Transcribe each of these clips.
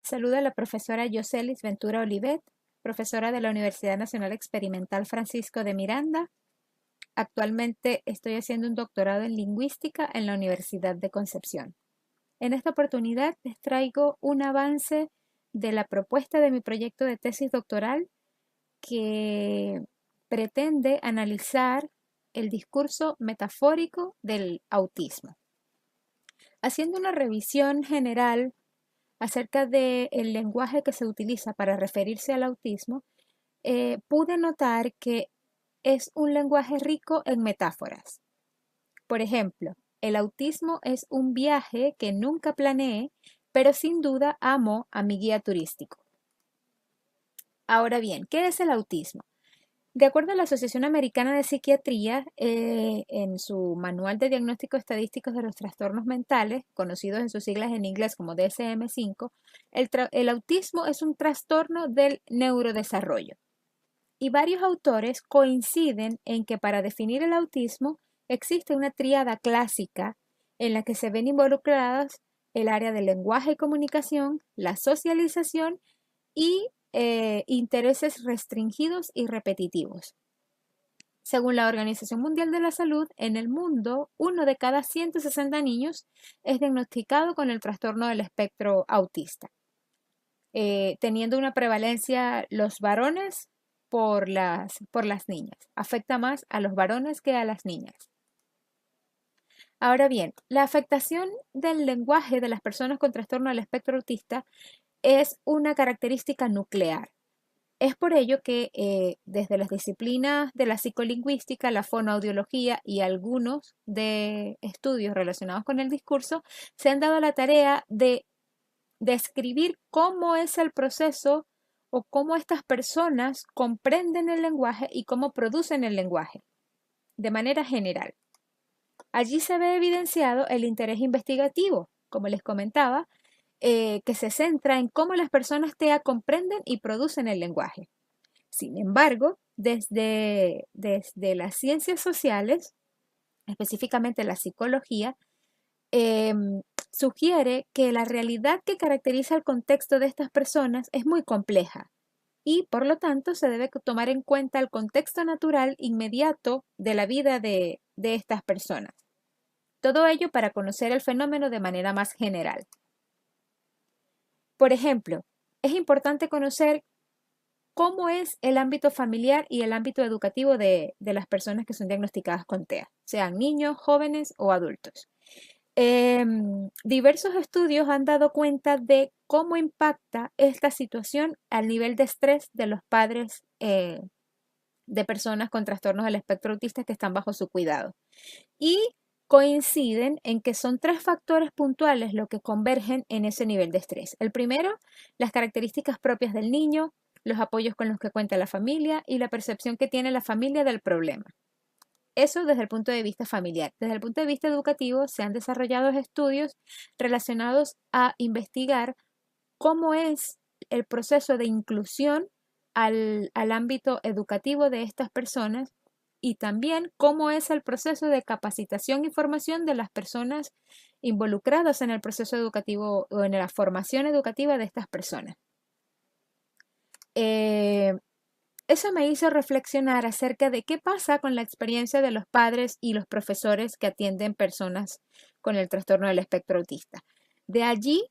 Saluda a la profesora Yoselis Ventura Olivet, profesora de la Universidad Nacional Experimental Francisco de Miranda. Actualmente estoy haciendo un doctorado en lingüística en la Universidad de Concepción. En esta oportunidad les traigo un avance de la propuesta de mi proyecto de tesis doctoral que pretende analizar el discurso metafórico del autismo. Haciendo una revisión general acerca del lenguaje que se utiliza para referirse al autismo, pude notar que es un lenguaje rico en metáforas. Por ejemplo, el autismo es un viaje que nunca planeé, pero sin duda amo a mi guía turístico. Ahora bien, ¿qué es el autismo? De acuerdo a la Asociación Americana de Psiquiatría, en su Manual de Diagnóstico Estadísticos de los Trastornos Mentales, conocidos en sus siglas en inglés como DSM-5, el autismo es un trastorno del neurodesarrollo. Y varios autores coinciden en que para definir el autismo existe una tríada clásica en la que se ven involucradas el área del lenguaje y comunicación, la socialización y intereses restringidos y repetitivos. Según la Organización Mundial de la Salud, en el mundo, 1 de cada 160 niños es diagnosticado con el trastorno del espectro autista, teniendo una prevalencia los varones por las niñas. Afecta más a los varones que a las niñas. Ahora bien, la afectación del lenguaje de las personas con trastorno del espectro autista es una característica nuclear. Es por ello que desde las disciplinas de la psicolingüística, la fonoaudiología y algunos de estudios relacionados con el discurso se han dado la tarea de describir cómo es el proceso o cómo estas personas comprenden el lenguaje y cómo producen el lenguaje de manera general. Allí se ve evidenciado el interés investigativo, como les comentaba, que se centra en cómo las personas TEA comprenden y producen el lenguaje. Sin embargo, desde las ciencias sociales, específicamente la psicología, sugiere que la realidad que caracteriza el contexto de estas personas es muy compleja y, por lo tanto, se debe tomar en cuenta el contexto natural inmediato de la vida de estas personas. Todo ello para conocer el fenómeno de manera más general. Por ejemplo, es importante conocer cómo es el ámbito familiar y el ámbito educativo de las personas que son diagnosticadas con TEA, sean niños, jóvenes o adultos. Diversos estudios han dado cuenta de cómo impacta esta situación al nivel de estrés de los padres de personas con trastornos del espectro autista que están bajo su cuidado. Y coinciden en que son 3 factores puntuales lo que convergen en ese nivel de estrés. El primero, las características propias del niño, los apoyos con los que cuenta la familia y la percepción que tiene la familia del problema. Eso desde el punto de vista familiar. Desde el punto de vista educativo se han desarrollado estudios relacionados a investigar cómo es el proceso de inclusión al ámbito educativo de estas personas y también cómo es el proceso de capacitación y formación de las personas involucradas en el proceso educativo o en la formación educativa de estas personas. Eso me hizo reflexionar acerca de qué pasa con la experiencia de los padres y los profesores que atienden personas con el trastorno del espectro autista. De allí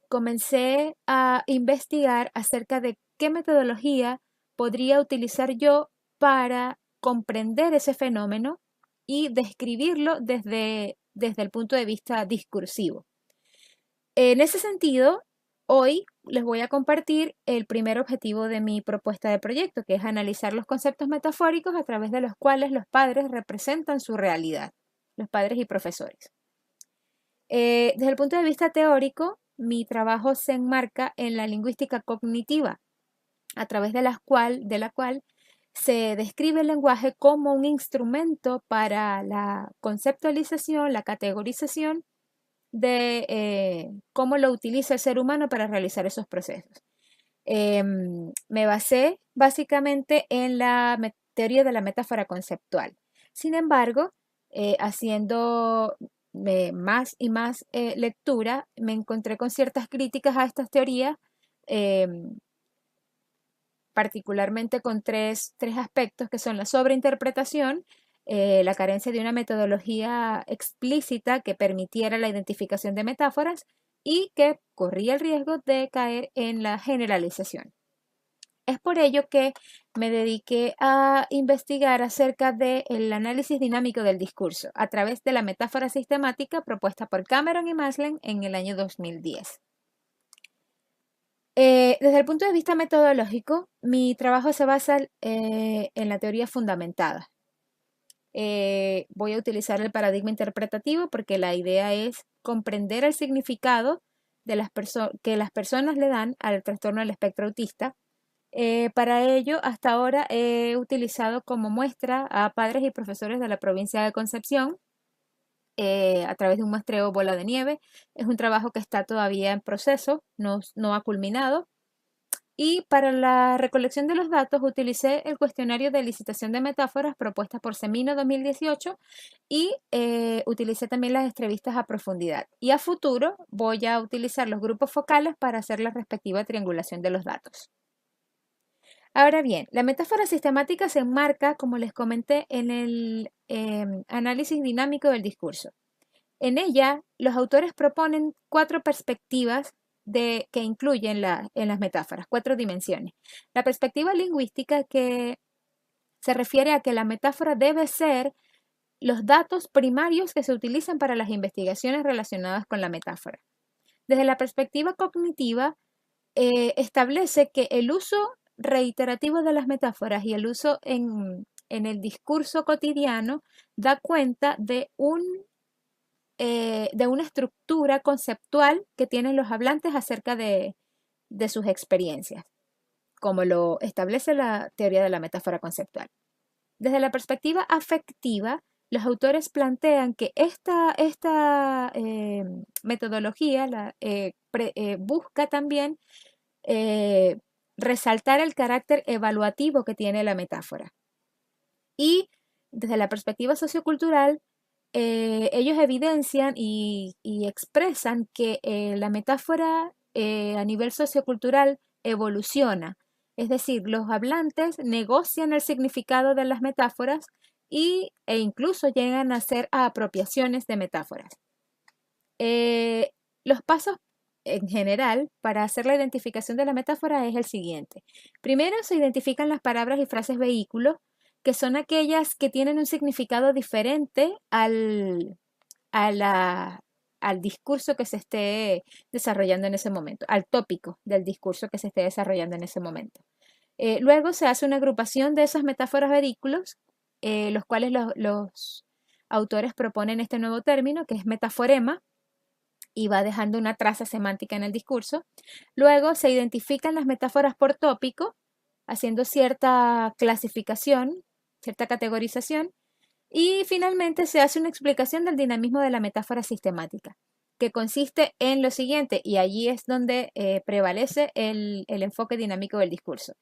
comencé a investigar acerca de qué metodología podría utilizar yo para comprender ese fenómeno y describirlo desde el punto de vista discursivo. En ese sentido, hoy les voy a compartir el primer objetivo de mi propuesta de proyecto, que es analizar los conceptos metafóricos a través de los cuales los padres representan su realidad, los padres y profesores. Desde el punto de vista teórico, mi trabajo se enmarca en la lingüística cognitiva, a través de la cual se describe el lenguaje como un instrumento para la conceptualización, la categorización de cómo lo utiliza el ser humano para realizar esos procesos. Me basé básicamente en la teoría de la metáfora conceptual. Sin embargo, haciendo más y más lectura, me encontré con ciertas críticas a estas teorías, particularmente con tres aspectos que son la sobreinterpretación, la carencia de una metodología explícita que permitiera la identificación de metáforas y que corría el riesgo de caer en la generalización. Es por ello que me dediqué a investigar acerca del análisis dinámico del discurso a través de la metáfora sistemática propuesta por Cameron y Maslen en el año 2010. Desde el punto de vista metodológico, mi trabajo se basa en la teoría fundamentada. Voy a utilizar el paradigma interpretativo porque la idea es comprender el significado de que las personas le dan al trastorno del espectro autista. Para ello, hasta ahora he utilizado como muestra a padres y profesores de la provincia de Concepción a través de un muestreo bola de nieve. Es un trabajo que está todavía en proceso, no ha culminado. Y para la recolección de los datos utilicé el cuestionario de licitación de metáforas propuestas por Semino 2018 y utilicé también las entrevistas a profundidad. Y a futuro voy a utilizar los grupos focales para hacer la respectiva triangulación de los datos. Ahora bien, la metáfora sistemática se enmarca, como les comenté, en el análisis dinámico del discurso. En ella, los autores proponen 4 perspectivas que incluyen en las metáforas, 4 dimensiones. La perspectiva lingüística, que se refiere a que la metáfora debe ser los datos primarios que se utilizan para las investigaciones relacionadas con la metáfora. Desde la perspectiva cognitiva, establece que el uso reiterativo de las metáforas y el uso en el discurso cotidiano da cuenta de una estructura conceptual que tienen los hablantes acerca de sus experiencias, como lo establece la teoría de la metáfora conceptual. Desde la perspectiva afectiva, los autores plantean que esta metodología busca también resaltar el carácter evaluativo que tiene la metáfora. Y desde la perspectiva sociocultural, ellos evidencian y expresan que la metáfora a nivel sociocultural evoluciona. Es decir, los hablantes negocian el significado de las metáforas e incluso llegan a hacer apropiaciones de metáforas. Los pasos en general para hacer la identificación de la metáfora es el siguiente. Primero se identifican las palabras y frases vehículos, que son aquellas que tienen un significado diferente al discurso que se esté desarrollando en ese momento, al tópico del discurso que se esté desarrollando en ese momento. Luego se hace una agrupación de esas metáforas vehículos, los cuales los autores proponen este nuevo término, que es metaforema, y va dejando una traza semántica en el discurso. Luego se identifican las metáforas por tópico, haciendo cierta clasificación, cierta categorización, y finalmente se hace una explicación del dinamismo de la metáfora sistemática, que consiste en lo siguiente, y allí es donde prevalece el enfoque dinámico del discurso,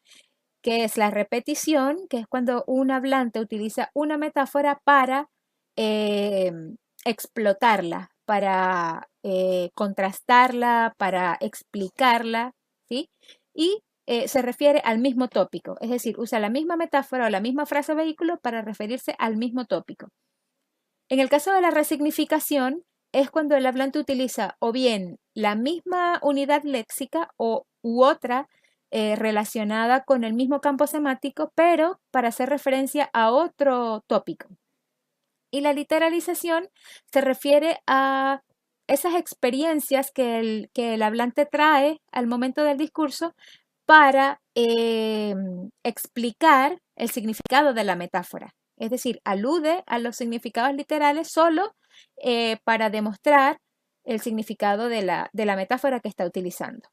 que es la repetición, que es cuando un hablante utiliza una metáfora para explotarla, para contrastarla, para explicarla, ¿sí? Y se refiere al mismo tópico, es decir, usa la misma metáfora o la misma frase vehículo para referirse al mismo tópico. En el caso de la resignificación, es cuando el hablante utiliza o bien la misma unidad léxica u otra relacionada con el mismo campo semántico, pero para hacer referencia a otro tópico. Y la literalización se refiere a esas experiencias que el hablante trae al momento del discurso para explicar el significado de la metáfora. Es decir, alude a los significados literales solo para demostrar el significado de la metáfora que está utilizando.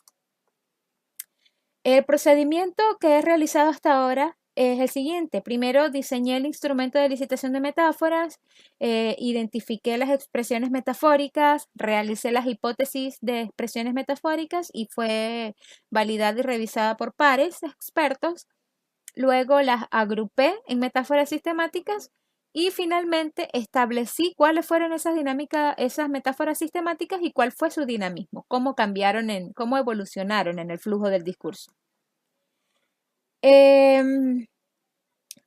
El procedimiento que he realizado hasta ahora es el siguiente. Primero diseñé el instrumento de licitación de metáforas, identifiqué las expresiones metafóricas, realicé las hipótesis de expresiones metafóricas y fue validada y revisada por pares expertos. Luego las agrupé en metáforas sistemáticas Y finalmente establecí cuáles fueron esas dinámicas, esas metáforas sistemáticas y cuál fue su dinamismo, cómo cambiaron, cómo evolucionaron en el flujo del discurso.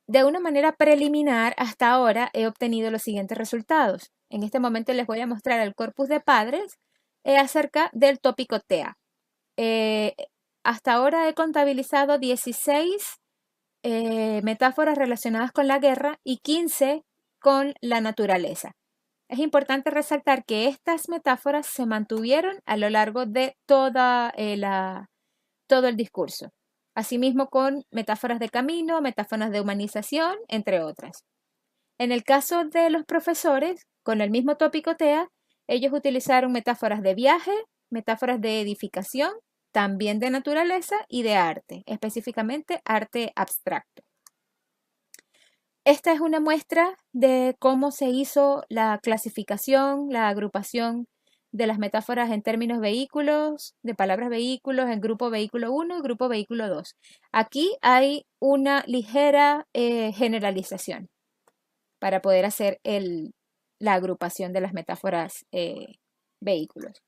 De una manera preliminar, hasta ahora he obtenido los siguientes resultados. En este momento les voy a mostrar el corpus de padres acerca del tópico TEA. Hasta ahora he contabilizado 16 metáforas relacionadas con la guerra y 15 con la naturaleza. Es importante resaltar que estas metáforas se mantuvieron a lo largo de todo el discurso. Asimismo con metáforas de camino, metáforas de humanización, entre otras. En el caso de los profesores, con el mismo tópico TEA, ellos utilizaron metáforas de viaje, metáforas de edificación, también de naturaleza y de arte, específicamente arte abstracto. Esta es una muestra de cómo se hizo la clasificación, la agrupación de las metáforas en términos vehículos, de palabras vehículos, en grupo vehículo 1 y grupo vehículo 2. Aquí hay una ligera generalización para poder hacer la agrupación de las metáforas vehículos.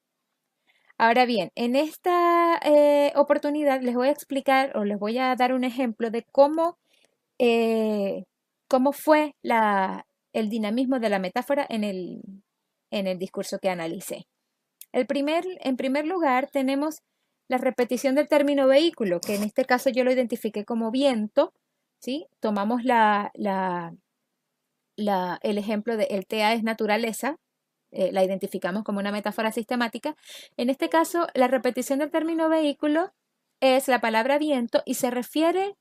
Ahora bien, en esta oportunidad les voy a explicar o les voy a dar un ejemplo de cómo fue el dinamismo de la metáfora en el discurso que analicé. En primer lugar, tenemos la repetición del término vehículo, que en este caso yo lo identifiqué como viento, ¿sí? Tomamos el ejemplo de el TEA es naturaleza, la identificamos como una metáfora sistemática. En este caso, la repetición del término vehículo es la palabra viento y se refiere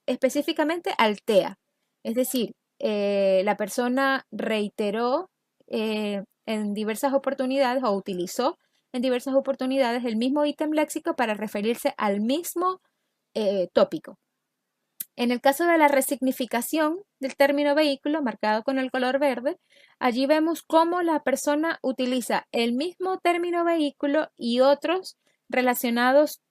específicamente al TEA. Es decir, la persona reiteró en diversas oportunidades o utilizó en diversas oportunidades el mismo ítem léxico para referirse al mismo tópico. En el caso de la resignificación del término vehículo, marcado con el color verde, allí vemos cómo la persona utiliza el mismo término vehículo y otros relacionados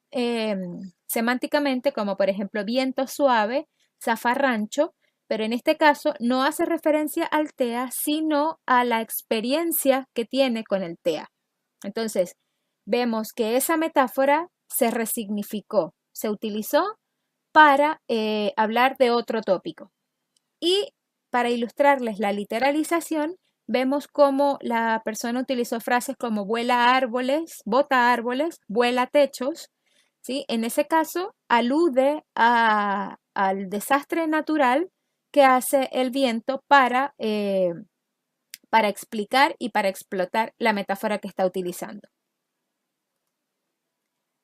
semánticamente, como por ejemplo viento suave, zafarrancho, pero en este caso no hace referencia al TEA, sino a la experiencia que tiene con el TEA. Entonces, vemos que esa metáfora se resignificó, se utilizó para hablar de otro tópico. Y para ilustrarles la literalización, vemos cómo la persona utilizó frases como vuela árboles, bota árboles, vuela techos, ¿sí? En ese caso, alude al desastre natural que hace el viento para explicar y para explotar la metáfora que está utilizando.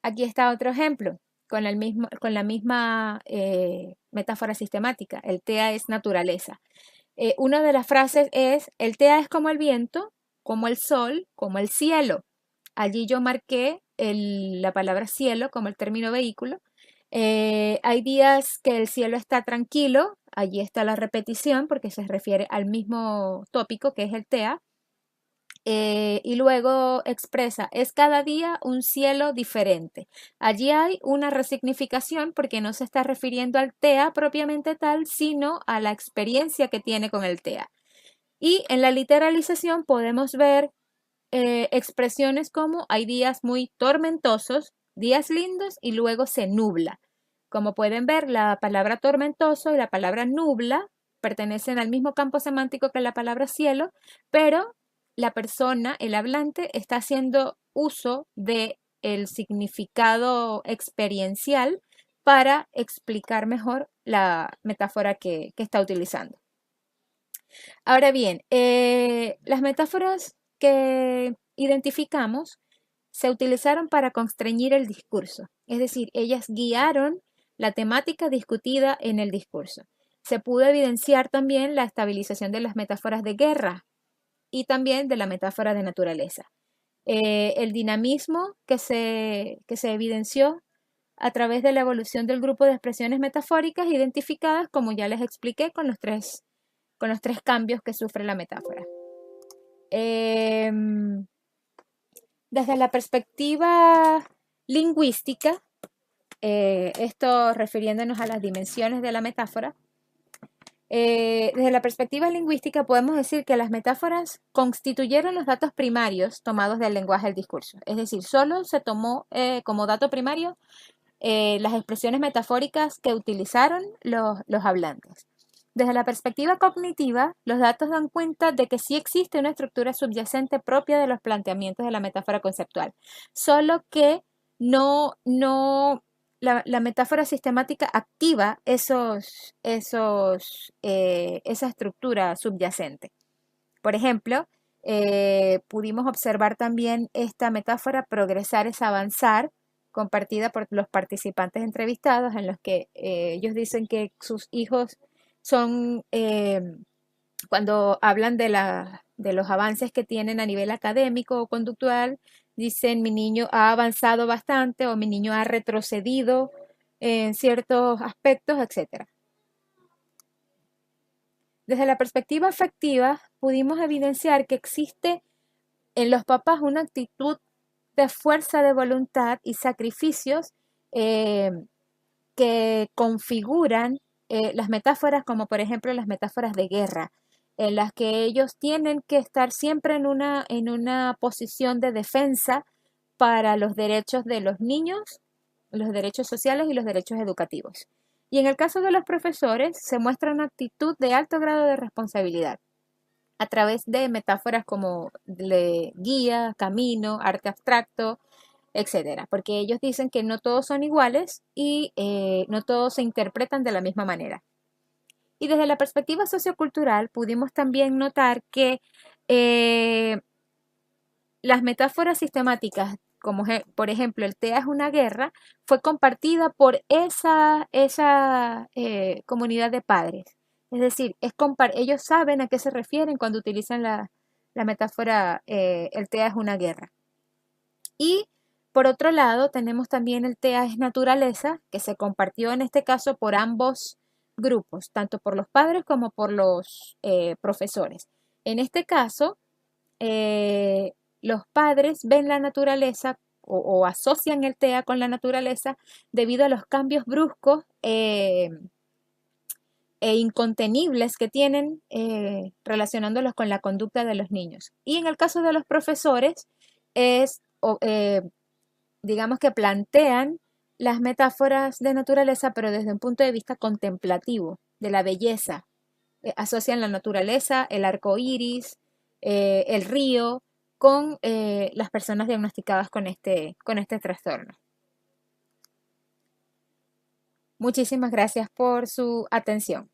Aquí está otro ejemplo con la misma metáfora sistemática. El TEA es naturaleza. Una de las frases es, el TEA es como el viento, como el sol, como el cielo. Allí yo marqué la palabra cielo como el término vehículo. Hay días que el cielo está tranquilo, allí está la repetición porque se refiere al mismo tópico que es el TEA. Y luego expresa, es cada día un cielo diferente. Allí hay una resignificación porque no se está refiriendo al TEA propiamente tal, sino a la experiencia que tiene con el TEA. Y en la literalización podemos ver expresiones como hay días muy tormentosos, días lindos y luego se nubla. Como pueden ver, la palabra tormentoso y la palabra nubla pertenecen al mismo campo semántico que la palabra cielo, pero la persona, el hablante, está haciendo uso de el significado experiencial para explicar mejor la metáfora que está utilizando. Ahora bien, las metáforas que identificamos se utilizaron para constreñir el discurso, es decir, ellas guiaron la temática discutida en el discurso. Se pudo evidenciar también la estabilización de las metáforas de guerra y también de la metáfora de naturaleza. El dinamismo que se evidenció a través de la evolución del grupo de expresiones metafóricas identificadas, como ya les expliqué, con los tres cambios que sufre la metáfora. Desde la perspectiva lingüística, esto refiriéndonos a las dimensiones de la metáfora, Desde la perspectiva lingüística podemos decir que las metáforas constituyeron los datos primarios tomados del lenguaje del discurso. Es decir, solo se tomó como dato primario las expresiones metafóricas que utilizaron los hablantes. Desde la perspectiva cognitiva, los datos dan cuenta de que sí existe una estructura subyacente propia de los planteamientos de la metáfora conceptual, solo que la metáfora sistemática activa esa estructura subyacente. Por ejemplo, pudimos observar también esta metáfora progresar es avanzar, compartida por los participantes entrevistados, en los que ellos dicen que sus hijos son, cuando hablan de los avances que tienen a nivel académico o conductual, dicen mi niño ha avanzado bastante o mi niño ha retrocedido en ciertos aspectos, etc. Desde la perspectiva afectiva, pudimos evidenciar que existe en los papás una actitud de fuerza de voluntad y sacrificios eh, que configuran las metáforas, como por ejemplo las metáforas de guerra, en las que ellos tienen que estar siempre en una posición de defensa para los derechos de los niños, los derechos sociales y los derechos educativos. Y en el caso de los profesores, se muestra una actitud de alto grado de responsabilidad a través de metáforas como guía, camino, arte abstracto, etcétera, porque ellos dicen que no todos son iguales y no todos se interpretan de la misma manera. Y desde la perspectiva sociocultural pudimos también notar que eh, las metáforas sistemáticas, como por ejemplo el TEA es una guerra, fue compartida por esa comunidad de padres. Es decir, ellos saben a qué se refieren cuando utilizan la metáfora el TEA es una guerra. Y por otro lado, tenemos también el TEA es naturaleza, que se compartió en este caso por ambos grupos, tanto por los padres como por los profesores. En este caso, eh, los padres ven la naturaleza o asocian el TEA con la naturaleza debido a los cambios bruscos e incontenibles que tienen relacionándolos con la conducta de los niños. Y en el caso de los profesores, es, digamos que plantean las metáforas de naturaleza, pero desde un punto de vista contemplativo, de la belleza. Asocian la naturaleza, el arco iris, el río, con las personas diagnosticadas con este trastorno. Muchísimas gracias por su atención.